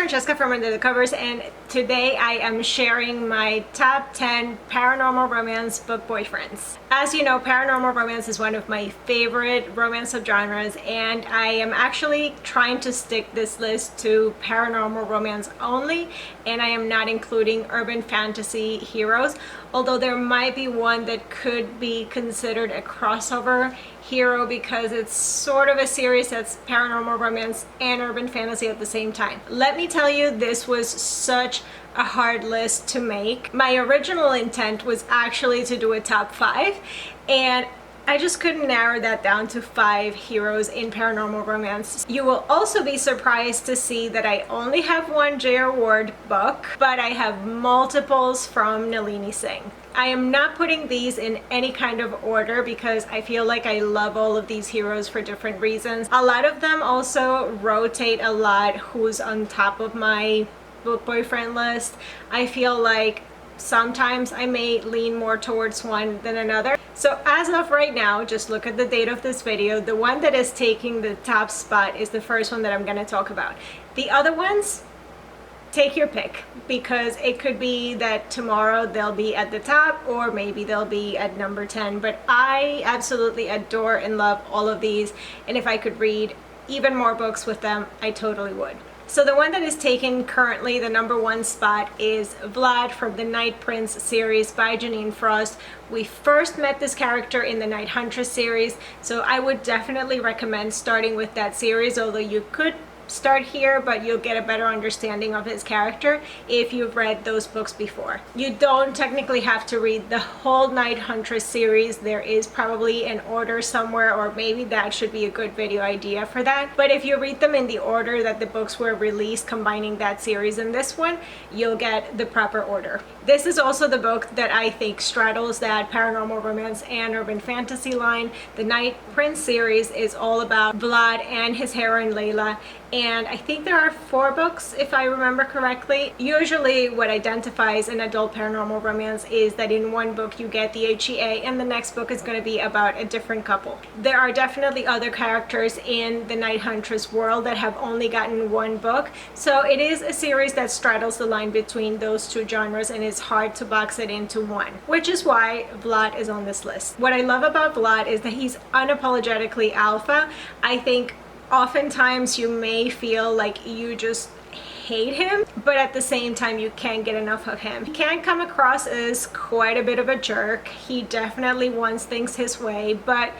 Francesca from Under the Covers, and today I am sharing my top 10 paranormal romance book boyfriends. As you know, paranormal romance is one of my favorite romance subgenres, and I am actually trying to stick this list to paranormal romance only, and I am not including urban fantasy heroes, although there might be one that could be considered a crossover hero because it's sort of a series that's paranormal romance and urban fantasy at the same time. Let me tell you, this was such a hard list to make. My original intent was actually to do a top 5, and I just couldn't narrow that down to 5 heroes in paranormal romance. You will also be surprised to see that I only have one J.R. Ward book, but I have multiples from Nalini Singh. I am not putting these in any kind of order because I feel like I love all of these heroes for different reasons. A lot of them also rotate a lot who's on top of my book boyfriend list. I feel like sometimes I may lean more towards one than another. So as of right now, just look at the date of this video. The one that is taking the top spot is the first one that I'm going to talk about. The other ones, take your pick, because it could be that tomorrow they'll be at the top or maybe they'll be at number 10. But I absolutely adore and love all of these, and if I could read even more books with them, I totally would. So the one that is taking currently the number 1 spot is Vlad from the Night Prince series by Janine Frost. We first met this character in the Night Huntress series, so I would definitely recommend starting with that series, although you could start here, but you'll get a better understanding of his character if you've read those books before. You don't technically have to read the whole Night Huntress series. There is probably an order somewhere, or maybe that should be a good video idea for that. But if you read them in the order that the books were released, combining that series and this one, you'll get the proper order. This is also the book that I think straddles that paranormal romance and urban fantasy line. The Night Prince series is all about Vlad and his heroine Layla, and I think there are 4 books if I remember correctly. Usually what identifies an adult paranormal romance is that in one book you get the HEA and the next book is going to be about a different couple. There are definitely other characters in the Night Huntress world that have only gotten 1 book, so it is a series that straddles the line between those 2 genres, and it's hard to box it into one, which is why Vlad is on this list. What I love about Vlad is that he's unapologetically alpha. I think oftentimes you may feel like you just hate him, but at the same time you can't get enough of him. He can come across as quite a bit of a jerk. He definitely wants things his way, but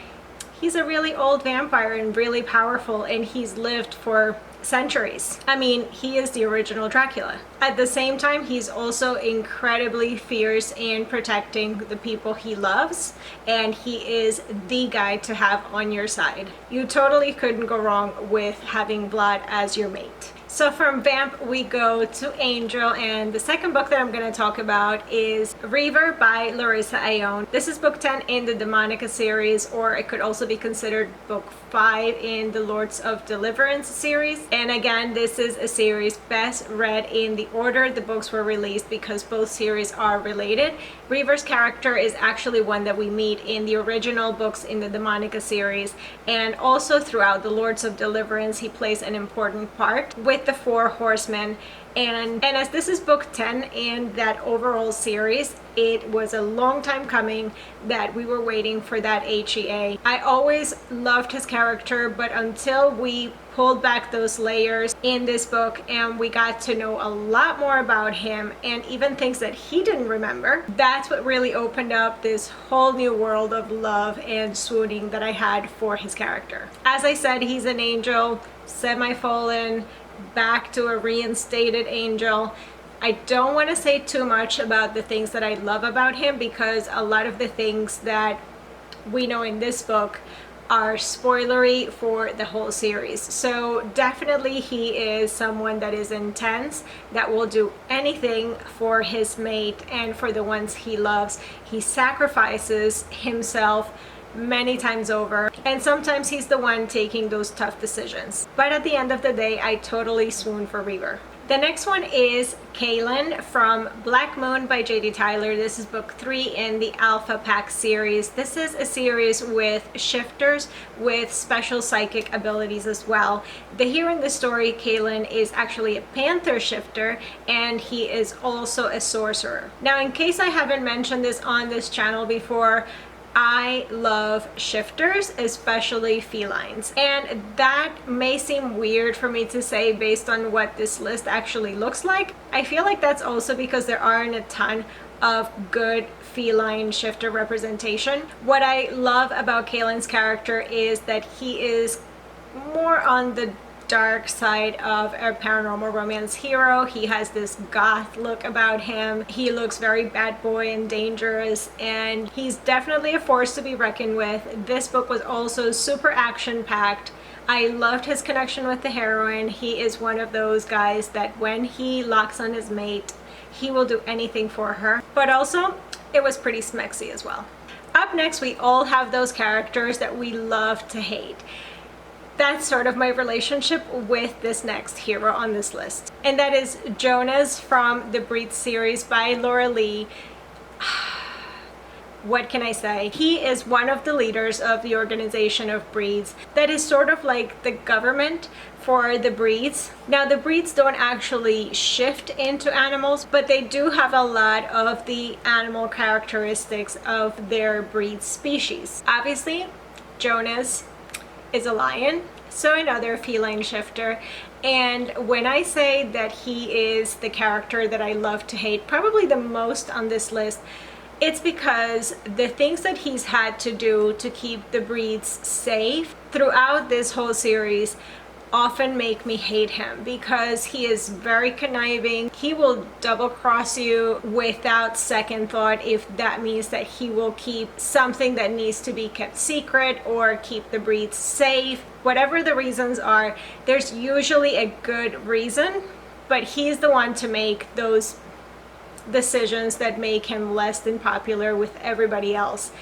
he's a really old vampire and really powerful, and he's lived for centuries. I mean, he is the original Dracula. At the same time, he's also incredibly fierce in protecting the people he loves, and he is the guy to have on your side. You totally couldn't go wrong with having Vlad as your mate. So from Vamp we go to Angel, and the second book that I'm going to talk about is Reaver by Larissa Ayon. This is book 10 in the Demonica series, or it could also be considered book 5 in the Lords of Deliverance series. And again, this is a series best read in the order the books were released because both series are related. Reaver's character is actually one that we meet in the original books in the Demonica series, and also throughout the Lords of Deliverance he plays an important part with the 4 horsemen. And as this is book 10 in that overall series, it was a long time coming that we were waiting for that HEA. I always loved his character, but until we pulled back those layers in this book and we got to know a lot more about him and even things that he didn't remember, that's what really opened up this whole new world of love and swooning that I had for his character. As I said, he's an angel, semi-fallen, back to a reinstated angel. I don't want to say too much about the things that I love about him because a lot of the things that we know in this book are spoilery for the whole series. So definitely he is someone that is intense, that will do anything for his mate and for the ones he loves. He sacrifices himself many times over, and sometimes he's the one taking those tough decisions. But at the end of the day, I totally swoon for Reaver. The next one is Kaylin from Black Moon by J.D. Tyler. This is book 3 in the Alpha Pack series. This is a series with shifters with special psychic abilities as well. The hero in the story, Kaylin, is actually a panther shifter, and he is also a sorcerer. Now, in case I haven't mentioned this on this channel before, I love shifters, especially felines. And that may seem weird for me to say based on what this list actually looks like. I feel like that's also because there aren't a ton of good feline shifter representation. What I love about Kaylin's character is that he is more on the dark side of a paranormal romance hero. He has this goth look about him. He looks very bad boy and dangerous, and he's definitely a force to be reckoned with. This book was also super action-packed. I loved his connection with the heroine. He is one of those guys that when he locks on his mate, he will do anything for her. But also, it was pretty smexy as well. Up next, we all have those characters that we love to hate. That's sort of my relationship with this next hero on this list. And that is Jonas from the Breed series by Laura Lee. What can I say? He is one of the leaders of the organization of breeds that is sort of like the government for the breeds. Now, the breeds don't actually shift into animals, but they do have a lot of the animal characteristics of their breed species. Obviously, Jonas is a lion, so another feline shifter. And when I say that he is the character that I love to hate, probably the most on this list, it's because the things that he's had to do to keep the breeds safe throughout this whole series often make me hate him, because he is very conniving. He will double cross you without second thought if that means that he will keep something that needs to be kept secret or keep the breeds safe. Whatever the reasons are, there's usually a good reason, but he's the one to make those decisions that make him less than popular with everybody else.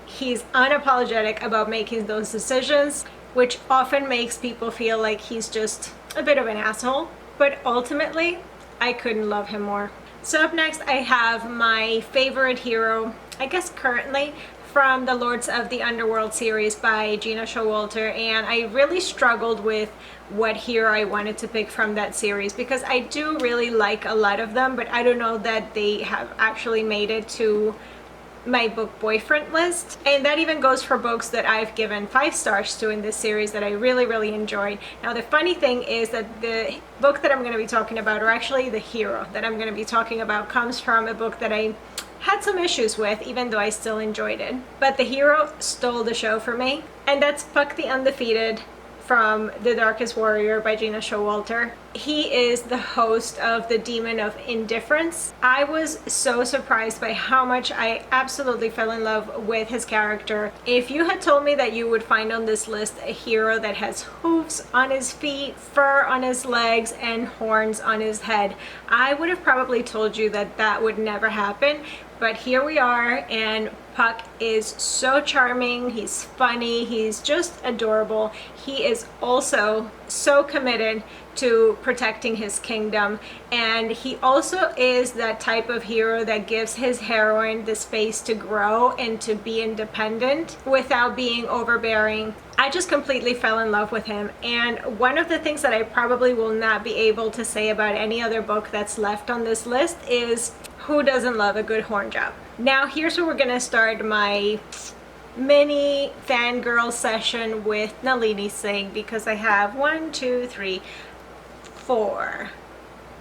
He's unapologetic about making those decisions, which often makes people feel like he's just a bit of an asshole. But ultimately, I couldn't love him more. So up next, I have my favorite hero, I guess currently, from the Lords of the Underworld series by Gina Showalter, and I really struggled with what hero I wanted to pick from that series, because I do really like a lot of them, but I don't know that they have actually made it to my book boyfriend list. And that even goes for books that I've given 5 stars to in this series that I really enjoyed. Now, the funny thing is that the book that I'm going to be talking about, or actually the hero that I'm going to be talking about, comes from a book that I had some issues with, even though I still enjoyed it. But the hero stole the show for me, and that's Puck the Undefeated from The Darkest Warrior by Gina Showalter. He is the host of the Demon of Indifference. I was so surprised by how much I absolutely fell in love with his character. If you had told me that you would find on this list a hero that has hooves on his feet, fur on his legs, and horns on his head, I would have probably told you that that would never happen. But here we are, and Puck is so charming, he's funny, he's just adorable. He is also so committed to protecting his kingdom, and he also is that type of hero that gives his heroine the space to grow and to be independent without being overbearing. I just completely fell in love with him, and one of the things that I probably will not be able to say about any other book that's left on this list is, who doesn't love a good horn job? Now, here's where we're gonna start my mini fangirl session with Nalini Singh, because I have 4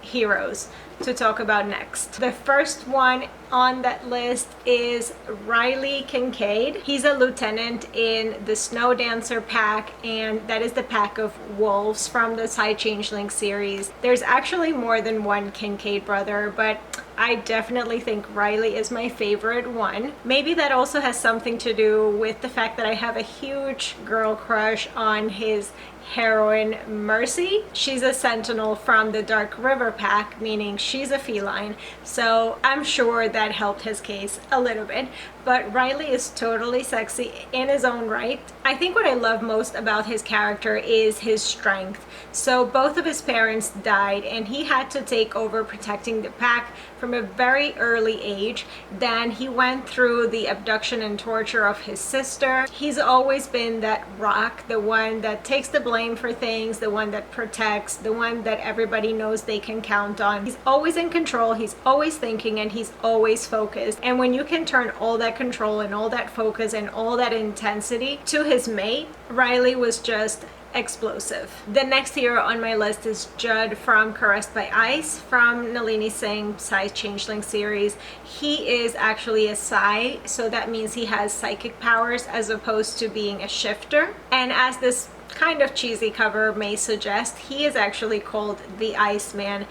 heroes to talk about next. The first one on that list is Riley Kincaid. He's a lieutenant in the Snow Dancer pack, and that is the pack of wolves from the Side Changeling series. There's actually more than one Kincaid brother, but I definitely think Riley is my favorite one. Maybe that also has something to do with the fact that I have a huge girl crush on his heroine, Mercy. She's a sentinel from the Dark River pack, meaning she's a feline, so I'm sure that helped his case a little bit. but Riley is totally sexy in his own right. I think what I love most about his character is his strength. So both of his parents died and he had to take over protecting the pack from a very early age. Then he went through the abduction and torture of his sister. He's always been that rock, the one that takes the blame for things, the one that protects, the one that everybody knows they can count on. He's always in control, he's always thinking, and he's always focused. And when you can turn all that control and all that focus and all that intensity to his mate, Riley was just explosive. The next hero on my list is Judd from Caressed by Ice from Nalini Singh Psy Changeling series. He is actually a Psy, so that means he has psychic powers as opposed to being a shifter. And as this kind of cheesy cover may suggest, he is actually called the Iceman.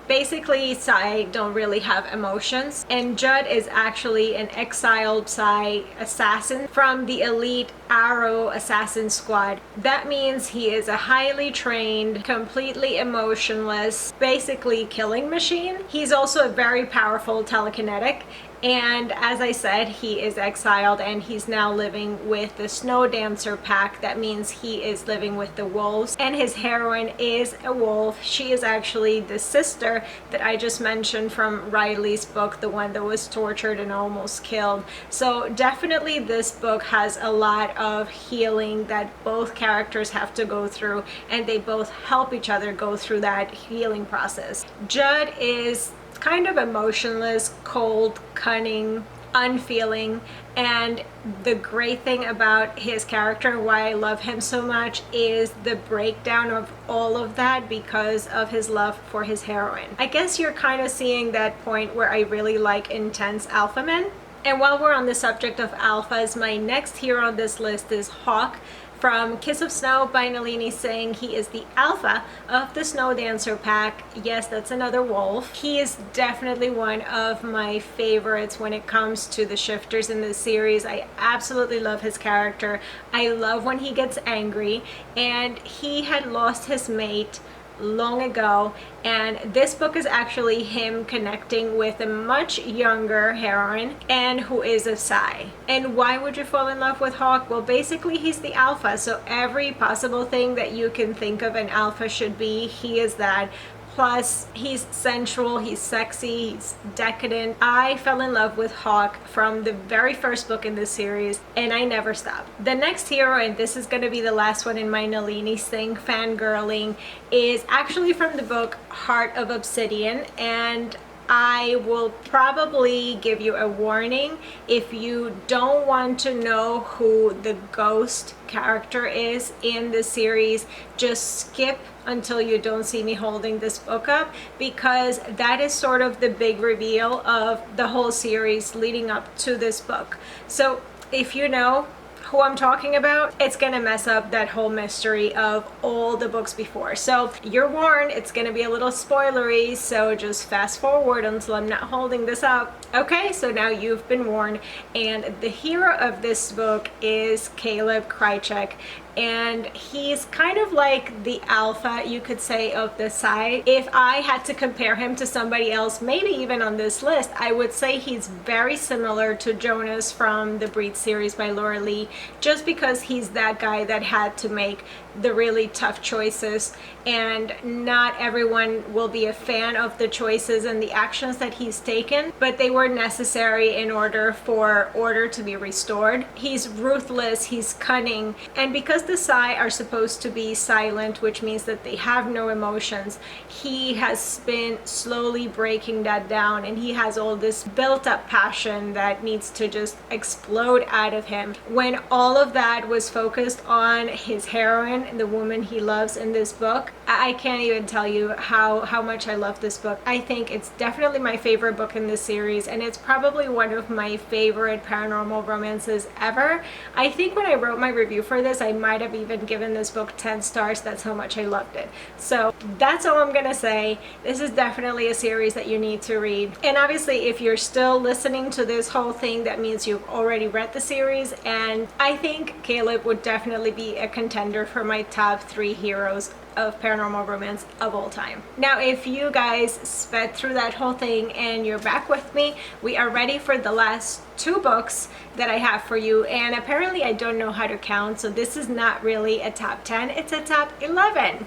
Basically, Psy don't really have emotions, and Judd is actually an exiled Psy assassin from the elite Arrow assassin squad. That means he is a highly trained, completely emotionless, basically killing machine. He's also a very powerful telekinetic. And as I said, he is exiled and he's now living with the Snow Dancer pack. That means he is living with the wolves. And his heroine is a wolf. She is actually the sister that I just mentioned from Riley's book, the one that was tortured and almost killed. So definitely this book has a lot of healing that both characters have to go through, and they both help each other go through that healing process. Judd is kind of emotionless, cold, cunning, unfeeling, and the great thing about his character and why I love him so much is the breakdown of all of that because of his love for his heroine. I guess you're kind of seeing that point where I really like intense alpha men. And while we're on the subject of alphas, my next hero on this list is Hawk from Kiss of Snow by Nalini Singh. He is the alpha of the Snow Dancer pack. Yes, that's another wolf. He is definitely one of my favorites when it comes to the shifters in this series. I absolutely love his character. I love when he gets angry, and he had lost his mate long ago, and this book is actually him connecting with a much younger heroine and who is a Psy. And why would you fall in love with Hawk? Well, basically he's the alpha, so every possible thing that you can think of an alpha should be, he is that. Plus, he's sensual, he's sexy, he's decadent. I fell in love with Hawk from the very first book in this series, and I never stopped. The next hero, and this is going to be the last one in my Nalini Singh fangirling, is actually from the book Heart of Obsidian, and I will probably give you a warning. If you don't want to know who the ghost character is in the series, just skip until you don't see me holding this book up, because that is sort of the big reveal of the whole series leading up to this book. So if you know who I'm talking about, it's gonna mess up that whole mystery of all the books before. So you're warned, it's gonna be a little spoilery, so just fast forward until I'm not holding this up. Okay, so now you've been warned, and the hero of this book is Caleb Krychek, and he's kind of like the alpha, you could say, of the Psy. If I had to compare him to somebody else, maybe even on this list, I would say he's very similar to Jonas from the Breed series by Laura Lee, just because he's that guy that had to make the really tough choices, and not everyone will be a fan of the choices and the actions that he's taken, but they were necessary in order for order to be restored. He's ruthless, he's cunning, and because the Psy are supposed to be silent, which means that they have no emotions, he has been slowly breaking that down, and he has all this built up passion that needs to just explode out of him. When all of that was focused on his heroine, the woman he loves in this book, I can't even tell you how much I love this book. I think it's definitely my favorite book in this series, and it's probably one of my favorite paranormal romances ever. I think when I wrote my review for this, I might have even given this book 10 stars. That's how much I loved it. So that's all I'm gonna say. This is definitely a series that you need to read. And obviously, if you're still listening to this whole thing, that means you've already read the series, and I think Caleb would definitely be a contender for my top 3 heroes of paranormal romance of all time. Now, if you guys sped through that whole thing and you're back with me, we are ready for the last 2 books that I have for you, and apparently I don't know how to count, so this is not really a top 10, it's a top 11.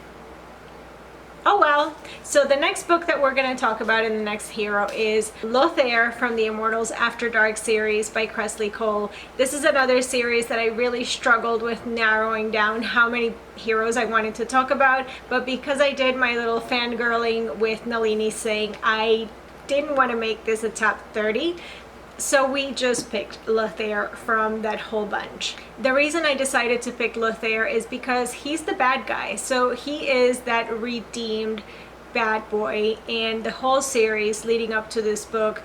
Oh well. So the next book that we're going to talk about in the next hero is Lothair from the Immortals After Dark series by Kresley Cole. This is another series that I really struggled with narrowing down how many heroes I wanted to talk about, but because I did my little fangirling with Nalini Singh, I didn't want to make this a top 30. So we just picked Lothair from that whole bunch. The reason I decided to pick Lothair is because he's the bad guy. So he is that redeemed bad boy, and the whole series leading up to this book,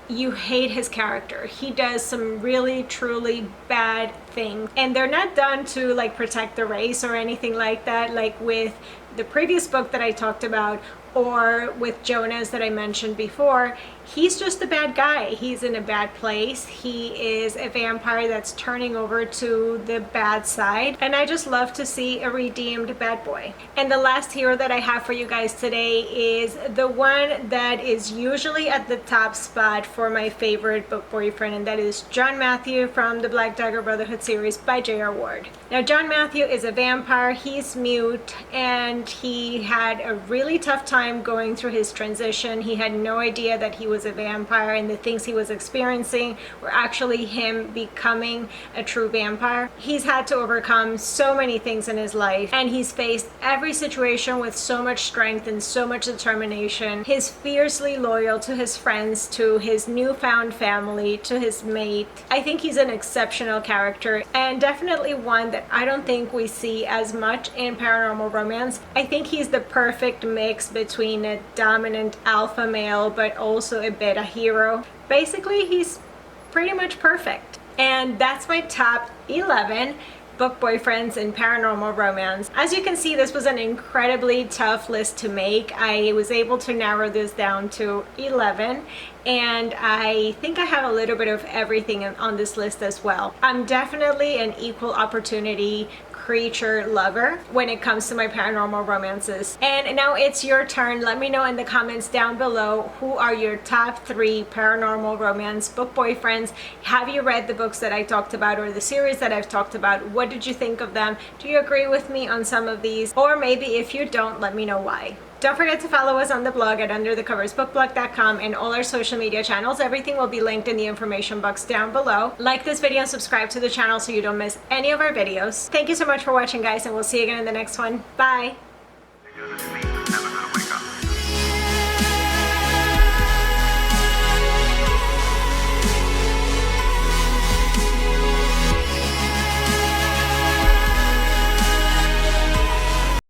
you hate his character. He does some really truly bad things, and they're not done to like protect the race or anything like that, like with the previous book that I talked about, or with Jonas that I mentioned before. He's just a bad guy. He's in a bad place. He is a vampire that's turning over to the bad side, and I just love to see a redeemed bad boy. And the last hero that I have for you guys today is the one that is usually at the top spot for my favorite book boyfriend, and that is John Matthew from the Black Dagger Brotherhood series by J.R. Ward. Now, John Matthew is a vampire. He's mute, and he had a really tough time going through his transition. He had no idea that he was a vampire, and the things he was experiencing were actually him becoming a true vampire. He's had to overcome so many things in his life, and he's faced every situation with so much strength and so much determination. He's fiercely loyal to his friends, to his newfound family, to his mate. I think he's an exceptional character, and definitely one that I don't think we see as much in paranormal romance. I think he's the perfect mix between a dominant alpha male but also a beta hero. Basically, he's pretty much perfect. And that's my top 11 book boyfriends in paranormal romance. As you can see, this was an incredibly tough list to make. I was able to narrow this down to 11, and I think I have a little bit of everything on this list as well. I'm definitely an equal opportunity creature lover when it comes to my paranormal romances. And now it's your turn. Let me know in the comments down below, who are your top 3 paranormal romance book boyfriends? Have you read the books that I talked about or the series that I've talked about? What did you think of them? Do you agree with me on some of these? Or maybe if you don't, let me know why. Don't forget to follow us on the blog at underthecoversbookblog.com and all our social media channels. Everything will be linked in the information box down below. Like this video and subscribe to the channel so you don't miss any of our videos. Thank you so much for watching, guys, and we'll see you again in the next one. Bye!